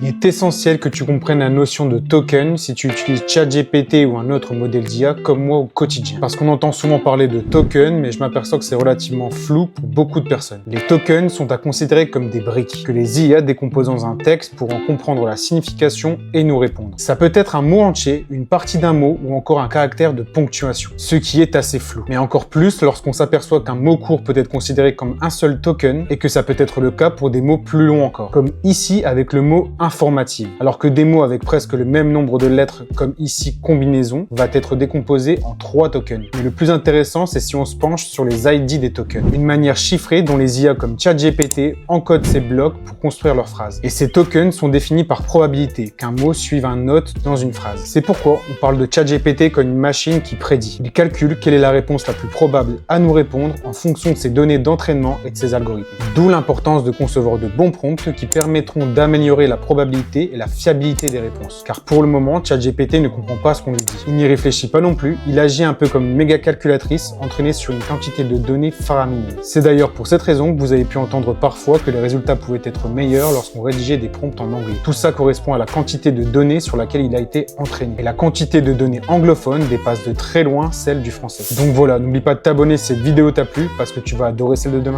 Il est essentiel que tu comprennes la notion de token si tu utilises ChatGPT ou un autre modèle d'IA comme moi au quotidien. Parce qu'on entend souvent parler de tokens, mais je m'aperçois que c'est relativement flou pour beaucoup de personnes. Les tokens sont à considérer comme des briques, que les IA décomposent dans un texte pour en comprendre la signification et nous répondre. Ça peut être un mot entier, une partie d'un mot ou encore un caractère de ponctuation, ce qui est assez flou. Mais encore plus lorsqu'on s'aperçoit qu'un mot court peut être considéré comme un seul token et que ça peut être le cas pour des mots plus longs encore, comme ici avec le mot informative, alors que des mots avec presque le même nombre de lettres, comme ici combinaison, va être décomposé en 3 tokens. Mais le plus intéressant, c'est si on se penche sur les ID des tokens, une manière chiffrée dont les IA comme ChatGPT encodent ces blocs pour construire leurs phrases. Et ces tokens sont définis par probabilité qu'un mot suive un autre dans une phrase. C'est pourquoi on parle de ChatGPT comme une machine qui prédit. Il calcule quelle est la réponse la plus probable à nous répondre en fonction de ses données d'entraînement et de ses algorithmes. D'où l'importance de concevoir de bons prompts qui permettront d'améliorer la probabilité et la fiabilité des réponses. Car pour le moment, ChatGPT ne comprend pas ce qu'on lui dit. Il n'y réfléchit pas non plus, il agit un peu comme une méga calculatrice entraînée sur une quantité de données faramineuse. C'est d'ailleurs pour cette raison que vous avez pu entendre parfois que les résultats pouvaient être meilleurs lorsqu'on rédigeait des prompts en anglais. Tout ça correspond à la quantité de données sur laquelle il a été entraîné. Et la quantité de données anglophones dépasse de très loin celle du français. Donc voilà, n'oublie pas de t'abonner si cette vidéo t'a plu parce que tu vas adorer celle de demain.